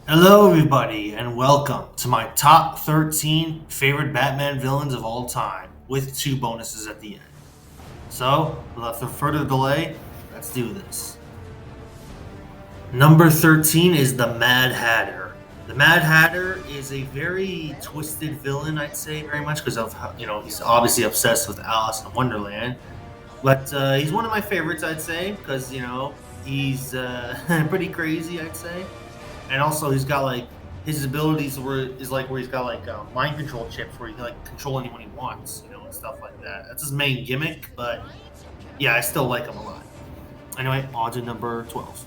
Hello, everybody, and welcome to my top 13 favorite Batman villains of all time, with two bonuses at the end. So, without further delay, let's do this. Number 13 is the Mad Hatter. The Mad Hatter is a very twisted villain, I'd say, very much because of he's obviously obsessed with Alice in Wonderland. But he's one of my favorites, I'd say, because he's pretty crazy, I'd say. And also he's got like his abilities where he's got like mind control chips where he can like control anyone he wants, and stuff like that. That's his main gimmick, but yeah, I still like him a lot. Anyway, on to number 12.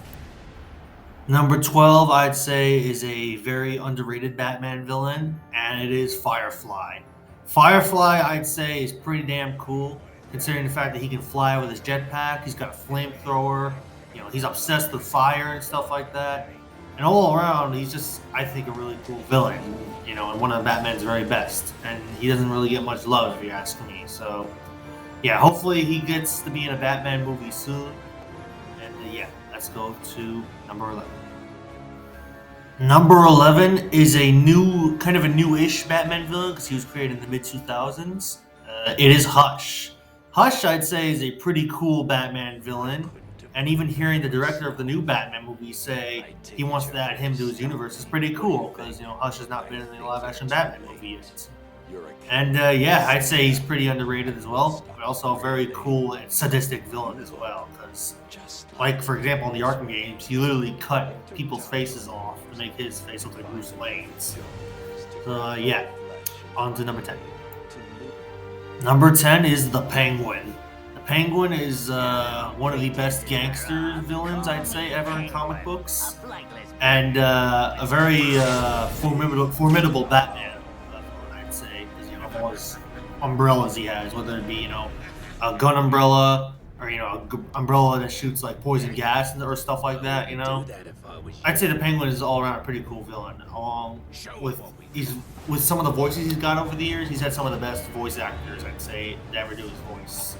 Number 12, I'd say, is a very underrated Batman villain, and it is Firefly. Firefly, I'd say, is pretty damn cool, considering the fact that he can fly with his jetpack. He's got a flamethrower. He's obsessed with fire and stuff like that. And all around, he's just, I think, a really cool villain, and one of Batman's very best. And he doesn't really get much love, if you ask me. So, yeah, hopefully he gets to be in a Batman movie soon. And yeah, let's go to number 11. Number 11 is kind of a new-ish Batman villain because he was created in the mid 2000s. It is Hush. Hush, I'd say, is a pretty cool Batman villain. And even hearing the director of the new Batman movie say he wants to add him to his universe is pretty cool because, Hush has not been in the live-action Batman movie yet. And yeah, I'd say he's pretty underrated as well, but also a very cool and sadistic villain as well. Because, like for example, in the Arkham games, he literally cut people's faces off to make his face look like Bruce Wayne's. So yeah, on to number 10. Number 10 is the Penguin. The Penguin is one of the best gangster villains I'd say ever in comic books, and a very formidable Batman. I'd say, because all his umbrellas he has, whether it be a gun umbrella or umbrella that shoots like poison gas or stuff like that. I'd say the Penguin is all around a pretty cool villain. Along with some of the voices he's got over the years, he's had some of the best voice actors I'd say to ever do his voice.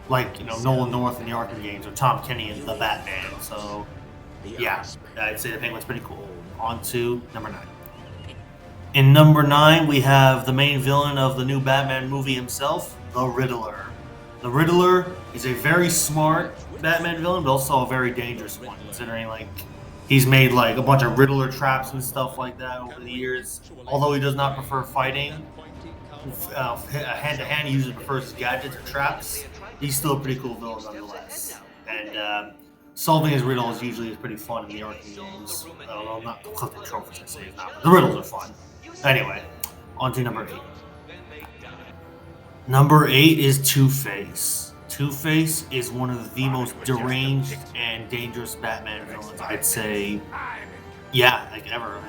Like Nolan North in the Arkham games or Tom Kenny in the Batman. So yeah, I'd say the Penguin's pretty cool. On to number 9. In number 9, we have the main villain of the new Batman movie himself, the Riddler. The Riddler is a very smart Batman villain, but also a very dangerous one, considering like he's made like a bunch of Riddler traps and stuff like that over the years. Although he does not prefer fighting, hand to hand, he usually prefers gadgets or traps. He's still a pretty cool villain nonetheless. And solving his riddles usually is pretty fun in the Arkham games. Although not the collecting trophies, I say is not, but the riddles are fun. Anyway, on to number 8. Number 8 is Two-Face. Two-Face is one of the most deranged and dangerous Batman villains, I'd say. Yeah, like ever.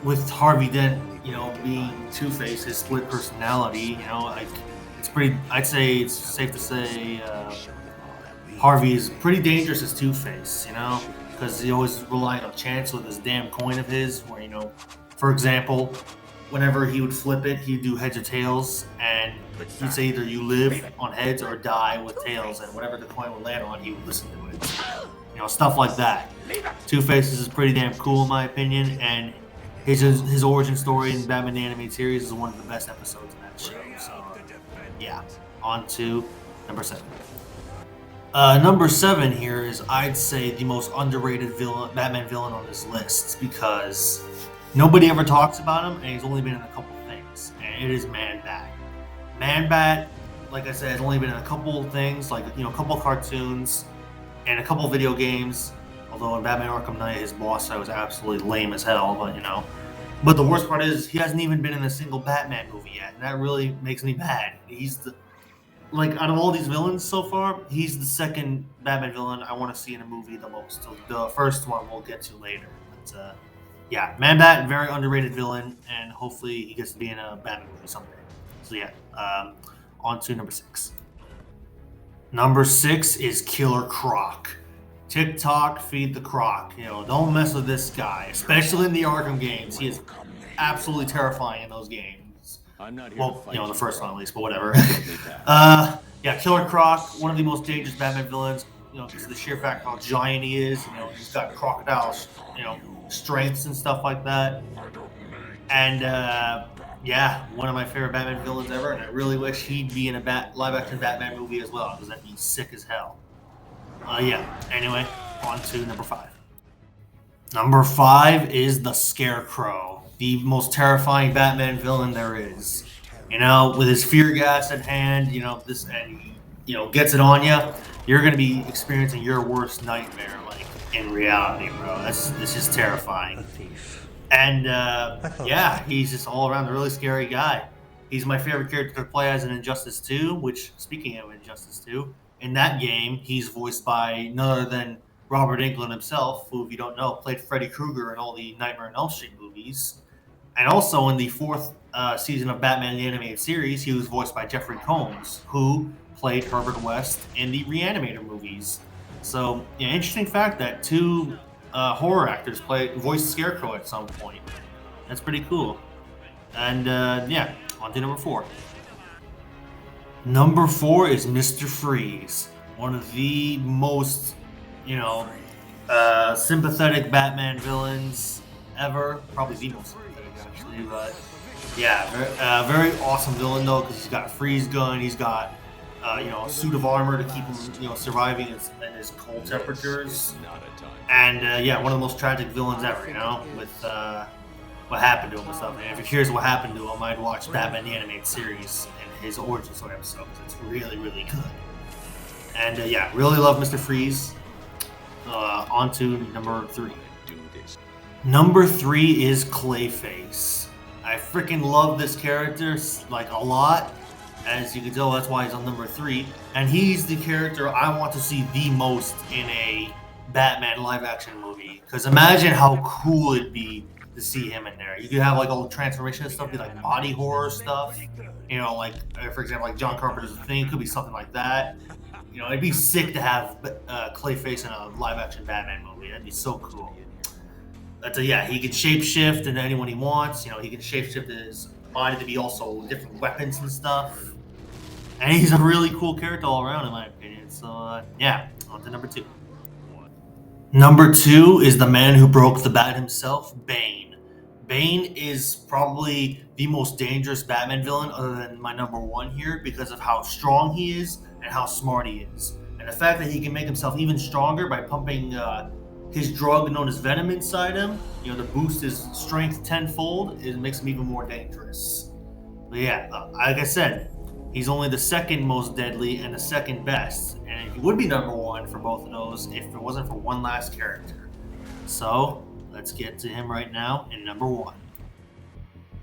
With Harvey Dent, being Two-Face, his split personality, like it's pretty. I'd say it's safe to say Harvey is pretty dangerous as Two-Face, because he always relying on chance with this damn coin of his, where for example, whenever he would flip it, he'd do heads or tails, and he'd say either you live on heads or die with tails, and whatever the coin would land on, he would listen to it. Stuff like that. Two-Face is pretty damn cool in my opinion, and his origin story in Batman the Animated Series is one of the best episodes in that show. So yeah, on to number 7. Number 7 here is, I'd say, the most underrated Batman villain on this list because nobody ever talks about him, and he's only been in a couple things, and it is Man-Bat. Man-Bat, like I said, has only been in a couple things, like a couple cartoons and a couple video games. Although in Batman Arkham Knight, his boss fight was absolutely lame as hell, but But the worst part is he hasn't even been in a single Batman movie yet, and that really makes me mad. Out of all these villains so far, he's the second Batman villain I want to see in a movie the most. So the first one we'll get to later. But yeah, Man-Bat, very underrated villain, and hopefully he gets to be in a Batman movie someday. So yeah, on to number 6. Number 6 is Killer Croc. TikTok, feed the Croc. Don't mess with this guy, especially in the Arkham games. He is absolutely terrifying in those games. Well, the first one at least, but whatever. Yeah, Killer Croc, one of the most dangerous Batman villains. because of the sheer fact how giant he is. He's got crocodile, strengths and stuff like that. And yeah, one of my favorite Batman villains ever. And I really wish he'd be in a live action Batman movie as well, because that'd be sick as hell. Yeah. Anyway, on to number 5. Number 5 is the Scarecrow, the most terrifying Batman villain there is. With his fear gas at hand, this, and he, gets it on you, you're gonna be experiencing your worst nightmare, like in reality, bro. This is terrifying. And yeah, he's just all around a really scary guy. He's my favorite character to play as in Injustice 2, which, speaking of Injustice 2, in that game, he's voiced by none other than Robert Englund himself, who, if you don't know, played Freddy Krueger in all the Nightmare on Elm Street movies. And also in the 4th season of Batman the Animated Series, he was voiced by Jeffrey Combs, who played Herbert West in the Reanimator movies. So, interesting fact that 2 horror actors voiced Scarecrow at some point. That's pretty cool. And yeah, on to number 4. Number 4 is Mr. Freeze, one of the most sympathetic Batman villains ever. Probably the most sympathetic, actually. But yeah, very awesome villain though, because he's got a freeze gun. He's got a suit of armor to keep him surviving in his cold temperatures. And yeah, one of the most tragic villains ever. With what happened to him and stuff. And if you're curious what happened to him, I'd watch Batman the Animated Series and his origin story episode. It's really, really good. And yeah, really love Mr. Freeze. On to number 3. Number 3 is Clayface. I freaking love this character like a lot. As you can tell, that's why he's on number 3. And he's the character I want to see the most in a Batman live action movie. Because imagine how cool it'd be to see him in there. You could have like all the transformation and stuff, be like body horror stuff. Like for example, like John Carpenter's Thing, could be something like that. It'd be sick to have Clayface in a live-action Batman movie. That'd be so cool. Yeah, he can shapeshift into anyone he wants. He can shapeshift his body to be also different weapons and stuff. And he's a really cool character all around, in my opinion. So, yeah, on to number 2. Number 2 is the man who broke the bat himself, Bane. Bane is probably the most dangerous Batman villain other than my number 1 here because of how strong he is and how smart he is. And the fact that he can make himself even stronger by pumping his drug known as Venom inside him, to boost his strength tenfold, it makes him even more dangerous. But yeah, like I said, he's only the 2nd most deadly and the 2nd best. And he would be number 1 for both of those if it wasn't for one last character. So, let's get to him right now in number 1.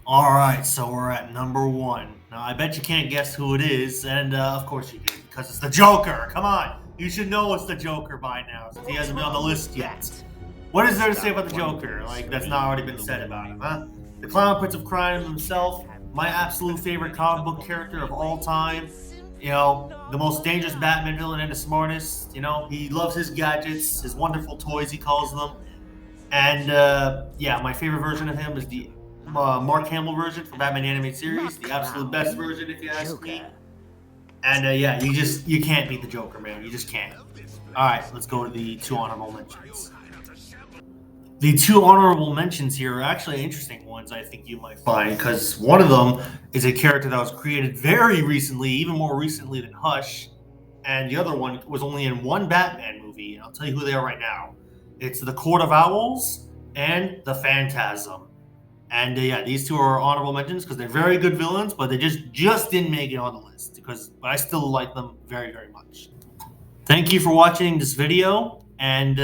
Alright, so we're at number 1. Now, I bet you can't guess who it is, and of course you can, because it's the Joker. Come on, you should know it's the Joker by now, since he hasn't been on the list yet. What is there to say about the Joker? Like, that's not already been said about him, huh? The Clown Prince of Crime himself, my absolute favorite comic book character of all time. The most dangerous Batman villain and the smartest. He loves his gadgets, his wonderful toys, he calls them. And yeah, my favorite version of him is the Mark Hamill version from Batman the Animated Series, the absolute best version, if you ask me. And yeah, you can't beat the Joker, man. You just can't. All right, let's go to the 2 honorable mentions. The 2 honorable mentions here are actually interesting ones I think you might find, because one of them is a character that was created very recently, even more recently than Hush, and the other one was only in 1 Batman movie, and I'll tell you who they are right now. It's the Court of Owls and the Phantasm. And yeah, these 2 are honorable mentions because they're very good villains, but they just didn't make it on the list, but I still like them very, very much. Thank you for watching this video, and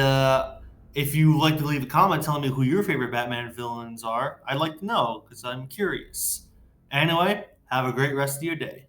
if you like to leave a comment telling me who your favorite Batman villains are, I'd like to know because I'm curious. Anyway, have a great rest of your day.